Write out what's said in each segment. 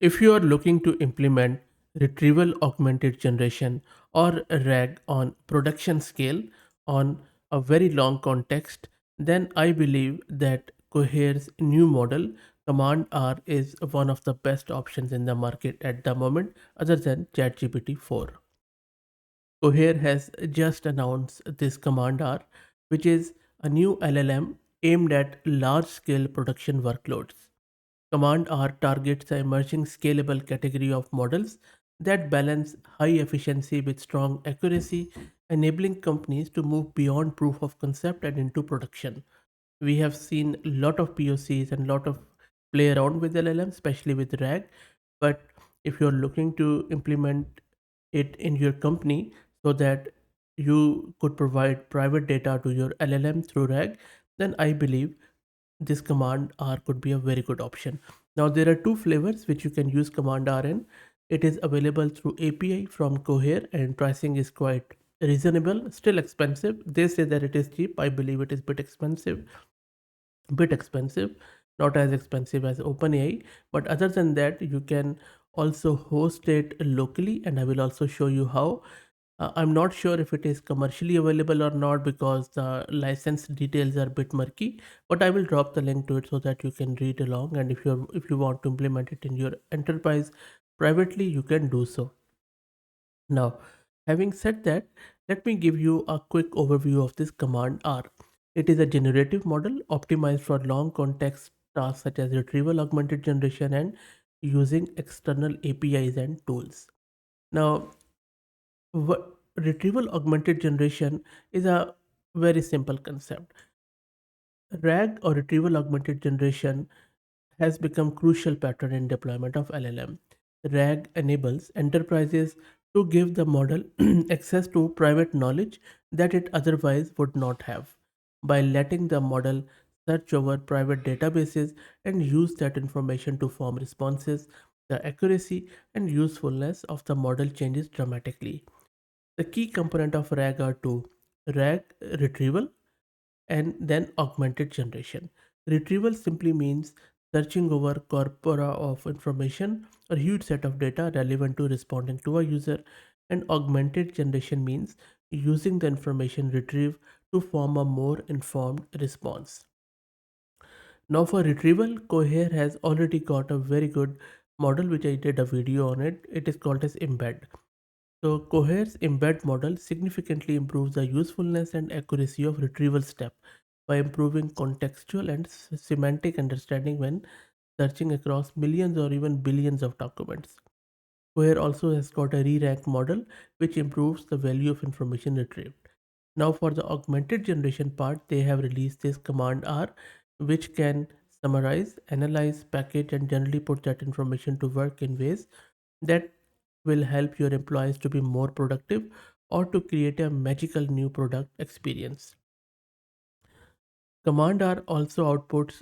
If you are looking to implement retrieval augmented generation or RAG on production scale on a very long context, then I believe that Cohere's new model Command-R is one of the best options in the market at the moment other than ChatGPT 4. Cohere has just announced this Command-R, which is a new LLM aimed at large-scale production workloads. Command-R targets the emerging scalable category of models that balance high efficiency with strong accuracy, enabling companies to move beyond proof of concept and into production. We have seen a lot of POCs and a lot of play around with LLM, especially with RAG. But if you're looking to implement it in your company so that you could provide private data to your LLM through RAG, then I believe this command R could be a very good option. Now there are two flavors which you can use command R in. It is available through API from Cohere and pricing is quite reasonable, still expensive. They say that it is cheap. I believe it is bit expensive, not as expensive as OpenAI, but other than that, you can also host it locally, and I will also show you how. I'm not sure if it is commercially available or not because the license details are a bit murky, but I will drop the link to it so that you can read along. And if you want to implement it in your enterprise privately, you can do so. Now, having said that, let me give you a quick overview of this command R. It is a generative model optimized for long context tasks such as retrieval, augmented generation, and using external APIs and tools. Now, retrieval augmented generation is a very simple concept. RAG or retrieval augmented generation has become crucial pattern in deployment of LLM. RAG enables enterprises to give the model access to private knowledge that it otherwise would not have by letting the model search over private databases and use that information to form responses. The accuracy and usefulness of the model changes dramatically. The key component of RAG are two: RAG retrieval and then augmented generation. Retrieval simply means searching over corpora of information or huge set of data relevant to responding to a user, and augmented generation means using the information retrieved to form a more informed response. Now for retrieval, Cohere has already got a very good model which I did a video on it. It is called as embed. So Cohere's embed model significantly improves the usefulness and accuracy of retrieval step by improving contextual and semantic understanding when searching across millions or even billions of documents. Cohere also has got a re-rank model which improves the value of information retrieved. Now for the augmented generation part, they have released this command R which can summarize, analyze, package and generally put that information to work in ways that will help your employees to be more productive or to create a magical new product experience. Command R also outputs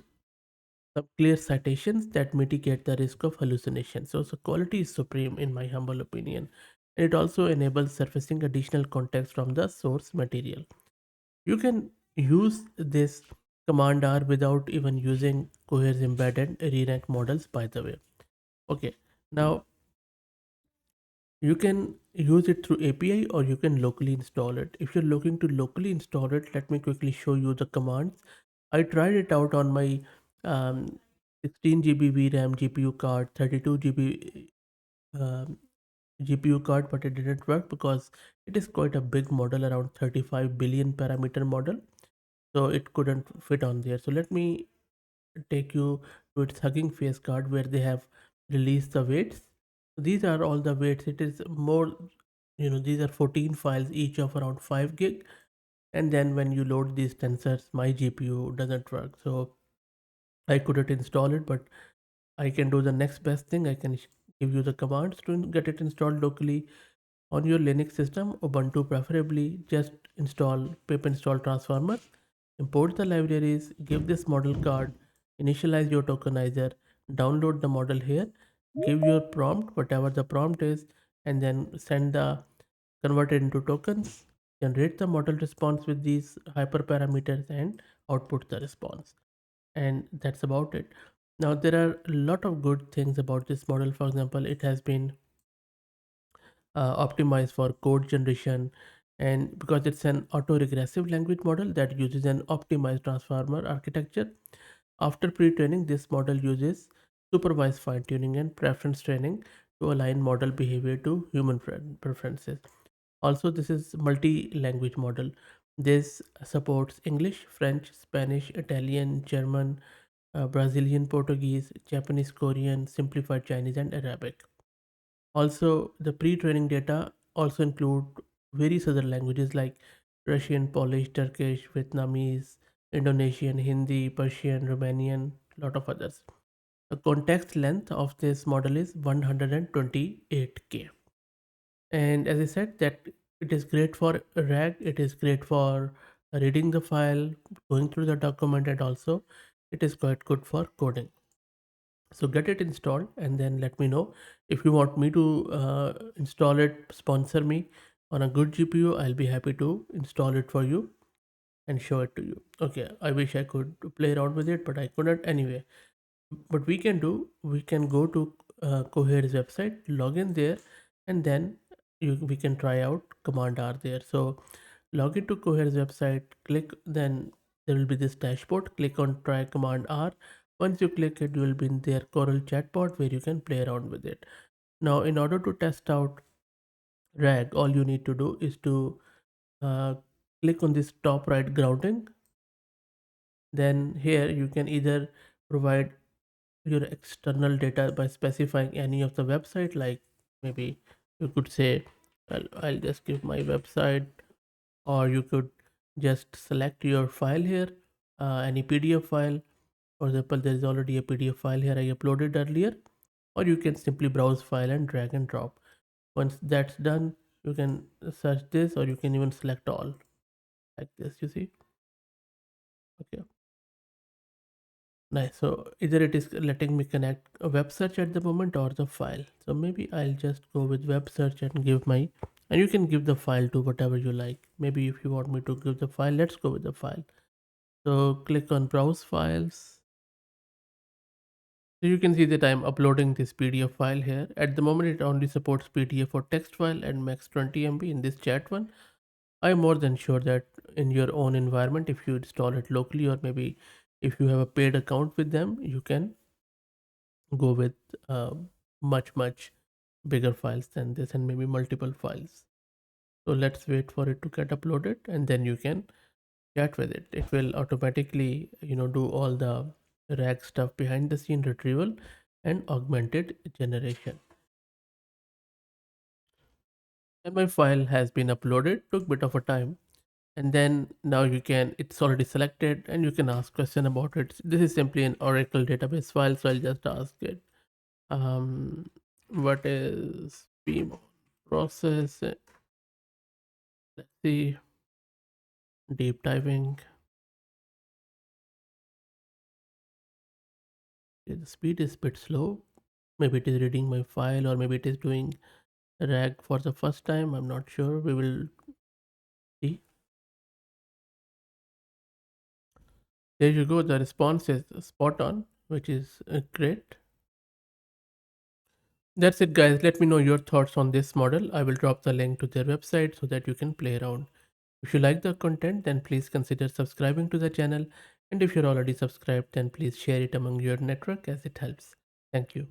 some clear citations that mitigate the risk of hallucination. So quality is supreme in my humble opinion. And it also enables surfacing additional context from the source material. You can use this command R without even using Cohere's embedded re-rank models, by the way. Okay, now you can use it through API or you can locally install it. If you're looking to locally install it, let me quickly show you the commands. I tried it out on my 16 GB VRAM GPU card, 32 GB GPU card, but it didn't work because it is quite a big model, around 35 billion parameter model. So it couldn't fit on there. So let me take you to its Hugging Face card where they have released the weights. These are all the weights. It is more, these are 14 files, each of around 5 gig. And then when you load these tensors, my GPU doesn't work. So I couldn't install it, but I can do the next best thing. I can give you the commands to get it installed locally on your Linux system, Ubuntu preferably. Just install pip install transformer, import the libraries, give this model card, initialize your tokenizer, download the model here, give your prompt, whatever the prompt is, and then send the convert it into tokens, generate the model response with these hyperparameters and output the response. And that's about it. Now there are a lot of good things about this model. For example, it has been optimized for code generation, and because it's an autoregressive language model that uses an optimized transformer architecture. After pre-training, this model uses supervised fine-tuning and preference training to align model behavior to human preferences. Also, this is multi-language model. This supports English, French, Spanish, Italian, German, Brazilian Portuguese, Japanese, Korean, simplified Chinese, and Arabic. Also, the pre-training data also include various other languages like Russian, Polish, Turkish, Vietnamese, Indonesian, Hindi, Persian, Romanian, lot of others. The context length of this model is 128K. And as I said, that it is great for RAG, it is great for reading the file, going through the document, and also it is quite good for coding. So get it installed and then let me know. If you want me to install it, sponsor me on a good GPU, I'll be happy to install it for you and show it to you. Okay, I wish I could play around with it, but I couldn't. Anyway, what we can do, we can go to Cohere's website, log in there, and then we can try out Command-R there. So log into Cohere's website, click, then there will be this dashboard, click on try Command-R. Once you click it, you will be in their Coral chatbot where you can play around with it. Now, in order to test out RAG, all you need to do is to uh, click on this top right grounding. Then here you can either provide your external data by specifying any of the website, like maybe you could say, well, I'll just give my website, or you could just select your file here, any PDF file. For example, there is already a PDF file here I uploaded earlier, or you can simply browse file and drag and drop. Once that's done, you can search this, or you can even select all like this, you see. Okay, nice. So either it is letting me connect a web search at the moment or the file. So maybe I'll just go with web search and give my, and you can give the file to whatever you like. Maybe if you want me to give the file, let's go with the file. So click on browse files. So you can see that I'm uploading this PDF file here. At the moment, it only supports PDF or text file and max 20 MB in this chat one. I'm more than sure that in your own environment, if you install it locally, or maybe if you have a paid account with them, you can go with uh, much bigger files than this, and maybe multiple files. So let's wait for it to get uploaded, and then you can chat with it. It will automatically, do all the RAG stuff, behind the scene retrieval and augmented generation. And my file has been uploaded, took a bit of a time. And then now you can, it's already selected, and you can ask question about it. This is simply an Oracle database file, so I'll just ask it, what is PMO process? Let's see, deep diving. The speed is a bit slow. Maybe it is reading my file, or maybe it is doing RAG for the first time. I'm not sure. We will see. There you go. The response is spot on, which is great. That's it, guys. Let me know your thoughts on this model. I will drop the link to their website so that you can play around. If you like the content, then please consider subscribing to the channel. And if you're already subscribed, then please share it among your network as it helps. Thank you.